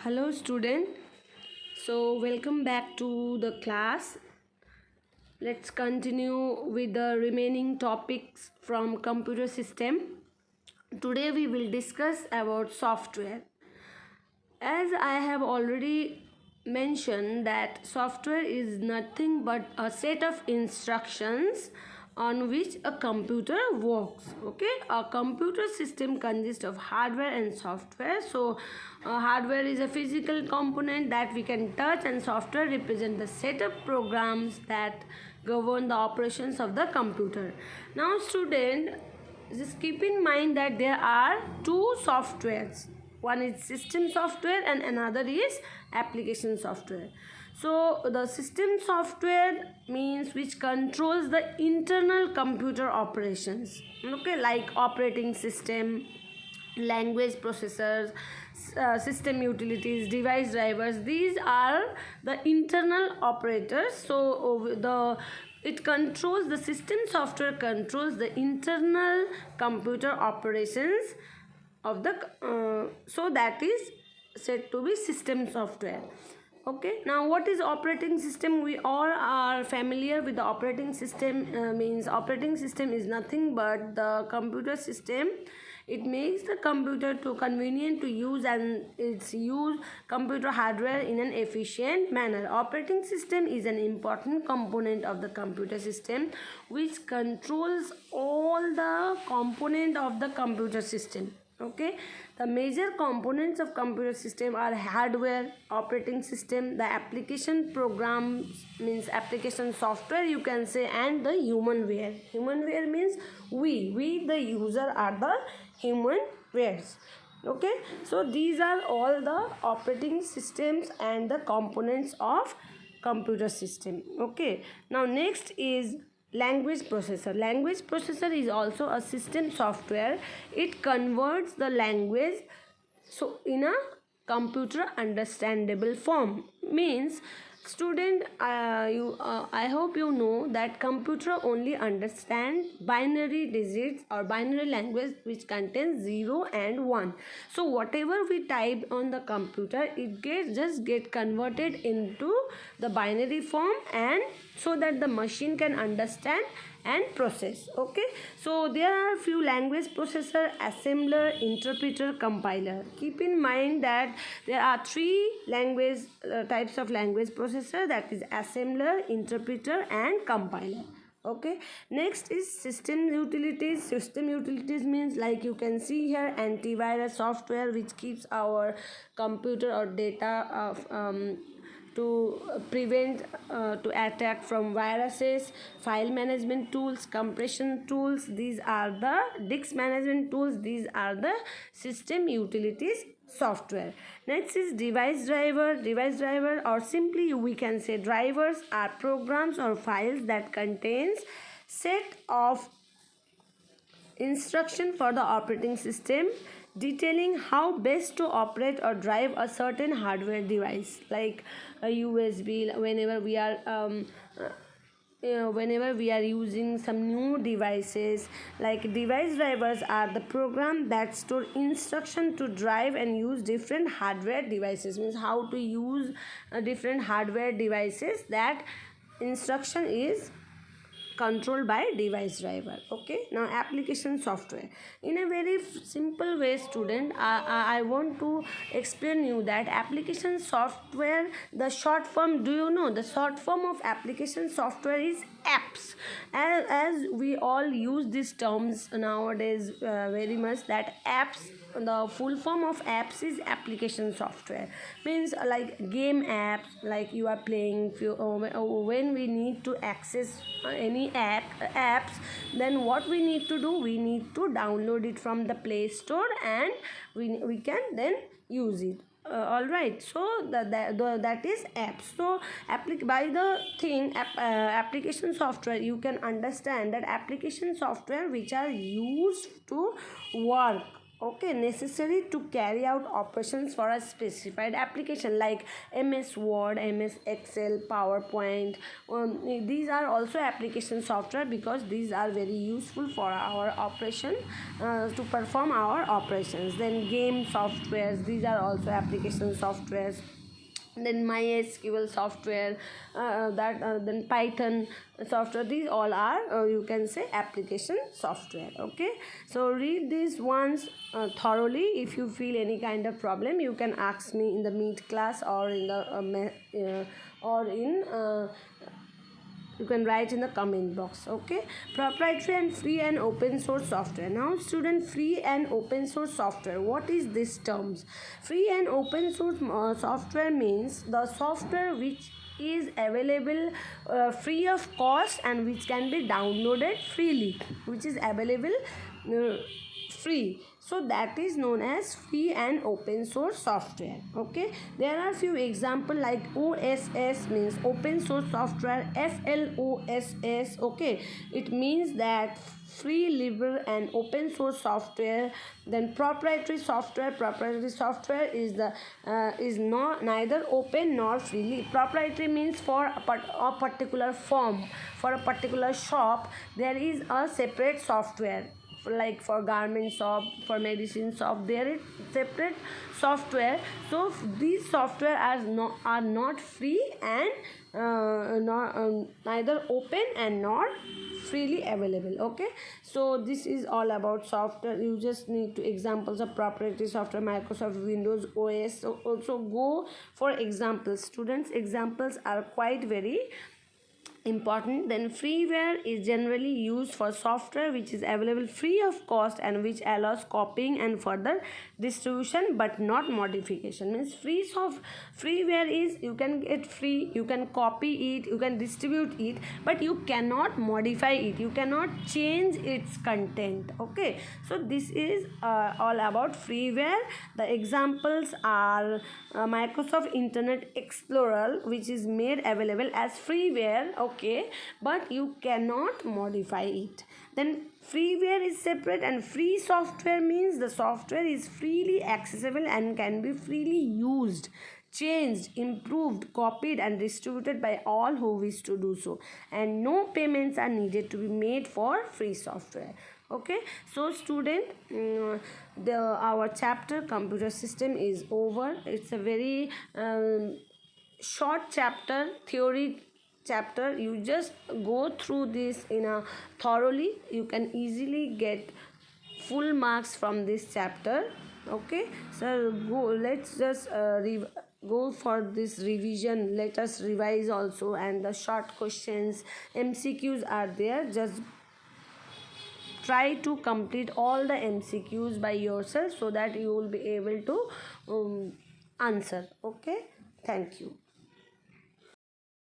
Hello student. So welcome back to the class. Let's continue with the remaining topics from computer system. Today we will discuss about software. As I have already mentioned that software is nothing but a set of instructions on which a computer works. Okay, a computer system consists of hardware and software. So hardware is a physical component that we can touch, and software represent the set of programs that govern the operations of the computer. Now student, just keep in mind that there are two softwares. One is system software and another is application software. So the system software means which controls the internal computer operations, okay, like operating system, language processors, system utilities, device drivers. These are the internal operators. So it controls, the system software controls the internal computer operations of the so that is said to be system software. Okay, now what is operating system? We all are familiar with the operating system. Means operating system is nothing but the computer system. It makes the computer too convenient to use, and it's use computer hardware in an efficient manner. Operating system is an important component of the computer system which controls all the component of the computer system. Okay, the major components of computer system are hardware, operating system, the application programs, means application software you can say, and the humanware. Humanware means we the user are the humanwares. Okay, so these are all the operating systems and the components of computer system. Okay, now next is language processor. Language processor is also a system software. It converts the language so in a computer understandable form. Means student, I hope you know that computer only understand binary digits or binary language which contains 0 and 1. So whatever we type on the computer, it just get converted into the binary form, and so that the machine can understand and process. Okay, so there are few language processor: assembler, interpreter, compiler. Keep in mind that there are three language types of language processor, that is assembler, interpreter and compiler. Okay, next is system utilities. System utilities means, like you can see here, antivirus software which keeps our computer or data of to prevent to attack from viruses, file management tools, compression tools, these are the disk management tools, these are the system utilities software. Next is device driver. Device driver, or simply we can say drivers, are programs or files that contains set of instruction for the operating system detailing how best to operate or drive a certain hardware device, like a USB. Whenever we are using some new devices, like device drivers are the program that store instruction to drive and use different hardware devices. Means how to use different hardware devices, that instruction is controlled by device driver. Okay, now application software. In a very simple way student, I want to explain you that application software, the short form, do you know the short form of application software is apps? As we all use these terms nowadays very much, that apps, the full form of apps is application software. Means like game apps, like you are playing when we need to access any apps, then what we need to do, we need to download it from the Play Store, and we can then use it. All right, so that is apps. So by the thing application software, you can understand that application software which are used to work, okay, necessary to carry out operations for a specified application like MS Word, MS Excel, PowerPoint. These are also application software because these are very useful for our operation, to perform our operations. Then game softwares, these are also application softwares. Then MySQL software, then Python software, these all are, you can say, application software. Okay, so read these ones thoroughly. If you feel any kind of problem, you can ask me in the Meet class or in the or in you can write in the comment box. Okay, proprietary and free and open source software. Now student, free and open source software, what is this terms? Free and open source software means the software which is available free of cost and which can be downloaded freely, which is available free. So that is known as free and open source software. Okay, there are few example like OSS means open source software, FLOSS. Okay, it means that free, liberal and open source software. Then proprietary software is the is not neither open nor freely. Proprietary means for a particular firm, for a particular shop, there is a separate software. Like for garment shop, for medicine shop, there is separate software. So these software are not free and neither open and nor freely available. Okay, so this is all about software. You just need to examples of proprietary software, Microsoft Windows OS. So also go for examples, students. Examples are quite very important. Then freeware is generally used for software which is available free of cost and which allows copying and further distribution but not modification. Means freeware is you can get free, you can copy it, you can distribute it, but you cannot modify it, you cannot change its content. Okay, so this is all about freeware. The examples are Microsoft Internet Explorer, which is made available as freeware. Okay, but you cannot modify it. Then freeware is separate and free software means the software is freely accessible and can be freely used, changed, improved, copied and distributed by all who wish to do so, and no payments are needed to be made for free software. Okay, so student, our chapter computer system is over. It's a very short chapter, theory chapter. You just go through this in a thoroughly, you can easily get full marks from this chapter. Okay, so let's just go for this revision. Let us revise also, and the short questions, MCQs are there. Just try to complete all the MCQs by yourself so that you will be able to answer. Okay, thank you.